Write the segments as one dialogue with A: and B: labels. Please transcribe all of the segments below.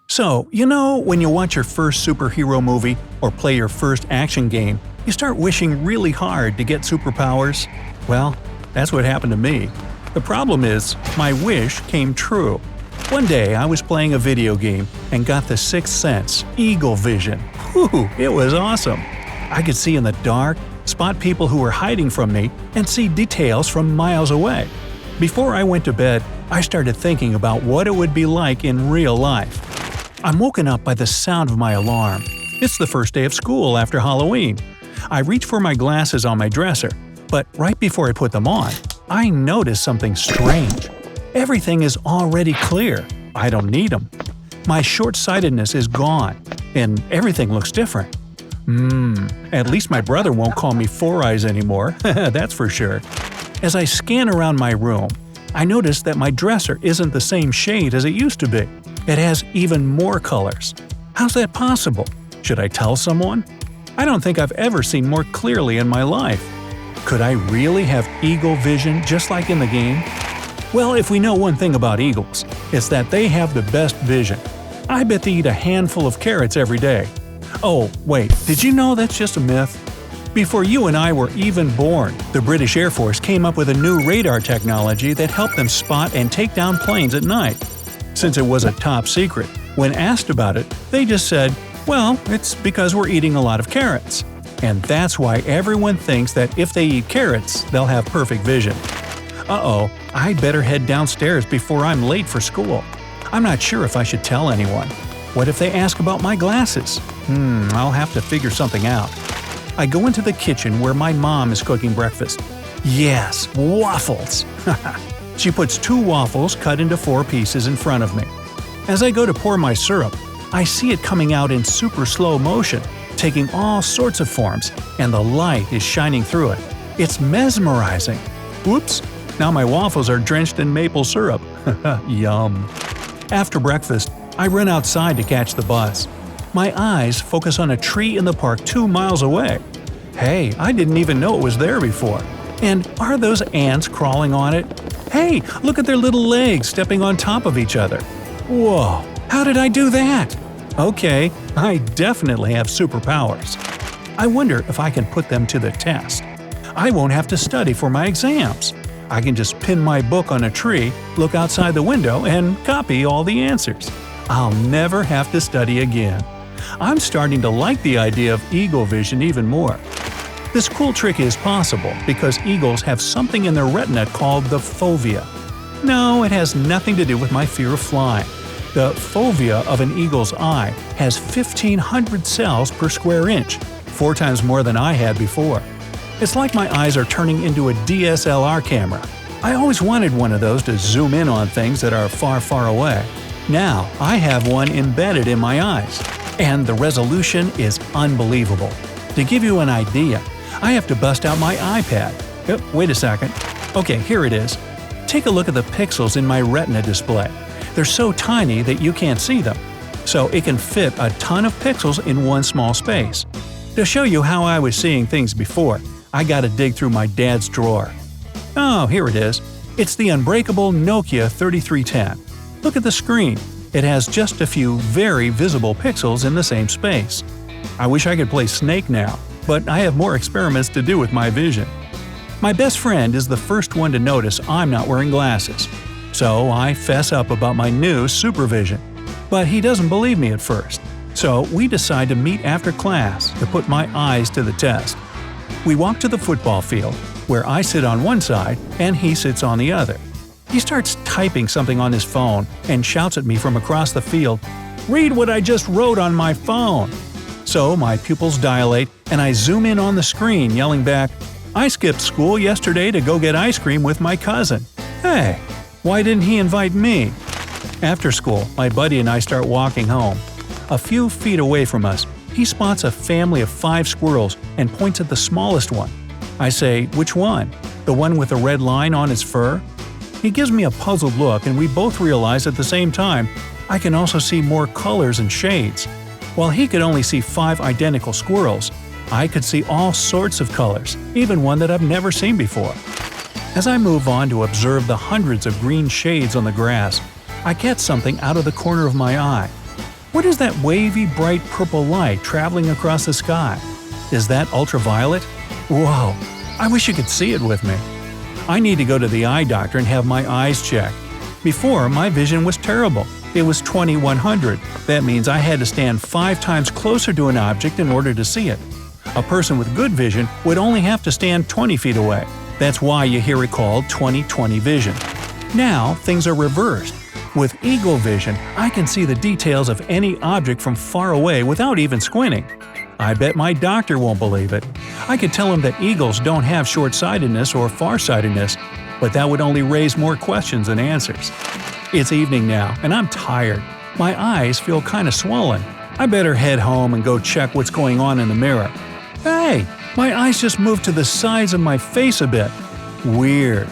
A: So, when you watch your first superhero movie or play your first action game, you start wishing really hard to get superpowers? Well, that's what happened to me. The problem is, my wish came true. One day, I was playing a video game and got the sixth sense, Eagle Vision. Whew, it was awesome. I could see in the dark, spot people who were hiding from me, and see details from miles away. Before I went to bed, I started thinking about what it would be like in real life. I'm woken up by the sound of my alarm. It's the first day of school after Halloween. I reach for my glasses on my dresser, but right before I put them on, I notice something strange. Everything is already clear. I don't need them. My short-sightedness is gone, and everything looks different. At least my brother won't call me Four Eyes anymore, that's for sure. As I scan around my room, I notice that my dresser isn't the same shade as it used to be. It has even more colors. How's that possible? Should I tell someone? I don't think I've ever seen more clearly in my life. Could I really have eagle vision just like in the game? Well, if we know one thing about eagles, it's that they have the best vision. I bet they eat a handful of carrots every day. Oh, wait, did you know that's just a myth? Before you and I were even born, the British Air Force came up with a new radar technology that helped them spot and take down planes at night. Since it was a top secret, when asked about it, they just said, well, it's because we're eating a lot of carrots. And that's why everyone thinks that if they eat carrots, they'll have perfect vision. Uh-oh, I'd better head downstairs before I'm late for school. I'm not sure if I should tell anyone. What if they ask about my glasses? I'll have to figure something out. I go into the kitchen where my mom is cooking breakfast. Yes, waffles! She puts 2 waffles cut into 4 pieces in front of me. As I go to pour my syrup, I see it coming out in super slow motion, taking all sorts of forms, and the light is shining through it. It's mesmerizing. Whoops! Now my waffles are drenched in maple syrup. Yum. After breakfast, I run outside to catch the bus. My eyes focus on a tree in the park 2 miles away. Hey, I didn't even know it was there before. And are those ants crawling on it? Hey, look at their little legs stepping on top of each other. Whoa, how did I do that? Okay, I definitely have superpowers. I wonder if I can put them to the test. I won't have to study for my exams. I can just pin my book on a tree, look outside the window, and copy all the answers. I'll never have to study again. I'm starting to like the idea of eagle vision even more. This cool trick is possible because eagles have something in their retina called the fovea. No, it has nothing to do with my fear of flying. The fovea of an eagle's eye has 1,500 cells per square inch, 4 times more than I had before. It's like my eyes are turning into a DSLR camera. I always wanted one of those to zoom in on things that are far, far away. Now, I have one embedded in my eyes, and the resolution is unbelievable. To give you an idea, I have to bust out my iPad. Wait a second. Okay, here it is. Take a look at the pixels in my retina display. They're so tiny that you can't see them. So it can fit a ton of pixels in one small space. To show you how I was seeing things before, I gotta dig through my dad's drawer. Oh, here it is. It's the unbreakable Nokia 3310. Look at the screen. It has just a few very visible pixels in the same space. I wish I could play Snake now, but I have more experiments to do with my vision. My best friend is the first one to notice I'm not wearing glasses. So I fess up about my new supervision. But he doesn't believe me at first. So we decide to meet after class to put my eyes to the test. We walk to the football field, where I sit on one side and he sits on the other. He starts typing something on his phone and shouts at me from across the field, "Read what I just wrote on my phone!" So my pupils dilate and I zoom in on the screen yelling back, "I skipped school yesterday to go get ice cream with my cousin. Hey, why didn't he invite me?" After school, my buddy and I start walking home. A few feet away from us, he spots a family of 5 squirrels and points at the smallest one. I say, "Which one? The one with a red line on its fur?" He gives me a puzzled look and we both realize at the same time I can also see more colors and shades. While he could only see 5 identical squirrels, I could see all sorts of colors, even one that I've never seen before. As I move on to observe the hundreds of green shades on the grass, I catch something out of the corner of my eye. What is that wavy, bright purple light traveling across the sky? Is that ultraviolet? Whoa! I wish you could see it with me. I need to go to the eye doctor and have my eyes checked. Before, my vision was terrible. It was 20/100. That means I had to stand 5 times closer to an object in order to see it. A person with good vision would only have to stand 20 feet away. That's why you hear it called 20/20 vision. Now, things are reversed. With eagle vision, I can see the details of any object from far away without even squinting. I bet my doctor won't believe it. I could tell him that eagles don't have short-sightedness or farsightedness, but that would only raise more questions than answers. It's evening now, and I'm tired. My eyes feel kinda swollen. I better head home and go check what's going on in the mirror. Hey! My eyes just moved to the sides of my face a bit. Weird.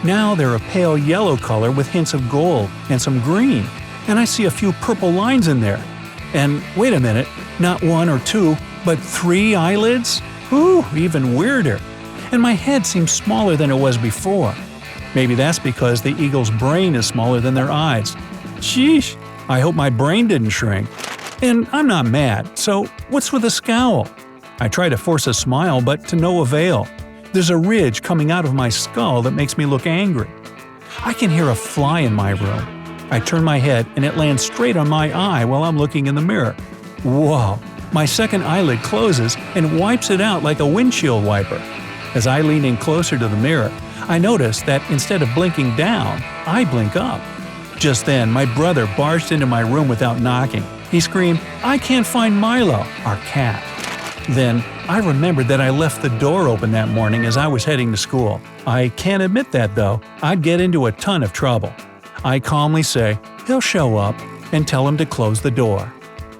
A: Now they're a pale yellow color with hints of gold and some green, and I see a few purple lines in there. And wait a minute, not 1 or 2, but 3 eyelids? Ooh, even weirder. And my head seems smaller than it was before. Maybe that's because the eagle's brain is smaller than their eyes. Sheesh, I hope my brain didn't shrink. And I'm not mad, so what's with the scowl? I try to force a smile, but to no avail. There's a ridge coming out of my skull that makes me look angry. I can hear a fly in my room. I turn my head and it lands straight on my eye while I'm looking in the mirror. Whoa! My second eyelid closes and wipes it out like a windshield wiper. As I lean in closer to the mirror, I notice that instead of blinking down, I blink up. Just then, my brother barged into my room without knocking. He screamed, "I can't find Milo," our cat. Then, I remembered that I left the door open that morning as I was heading to school. I can't admit that though, I'd get into a ton of trouble. I calmly say, "He'll show up," and tell him to close the door.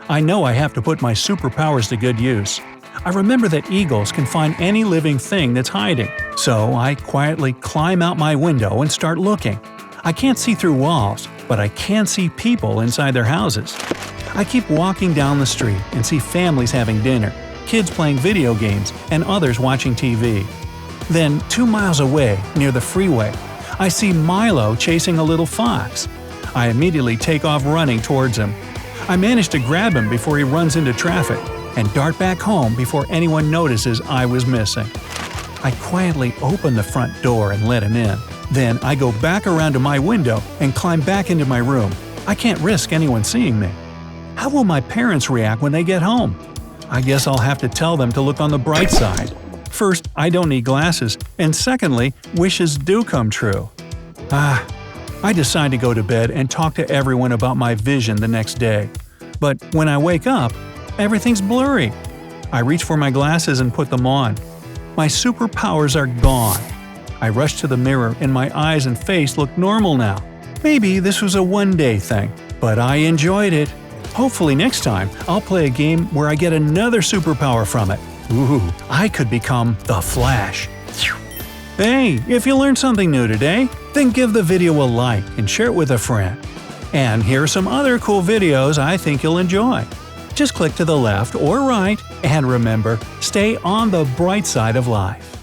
A: I know I have to put my superpowers to good use. I remember that eagles can find any living thing that's hiding, so I quietly climb out my window and start looking. I can't see through walls, but I can see people inside their houses. I keep walking down the street and see families having dinner, kids playing video games, and others watching TV. Then, 2 miles away, near the freeway, I see Milo chasing a little fox. I immediately take off running towards him. I manage to grab him before he runs into traffic, and dart back home before anyone notices I was missing. I quietly open the front door and let him in. Then I go back around to my window and climb back into my room. I can't risk anyone seeing me. How will my parents react when they get home? I guess I'll have to tell them to look on the bright side. First, I don't need glasses, and secondly, wishes do come true. I decide to go to bed and talk to everyone about my vision the next day. But when I wake up, everything's blurry. I reach for my glasses and put them on. My superpowers are gone. I rush to the mirror and my eyes and face look normal now. Maybe this was a one-day thing, but I enjoyed it. Hopefully next time, I'll play a game where I get another superpower from it. Ooh, I could become the Flash. Hey, if you learned something new today, then give the video a like and share it with a friend. And here are some other cool videos I think you'll enjoy. Just click to the left or right, and remember, stay on the bright side of life.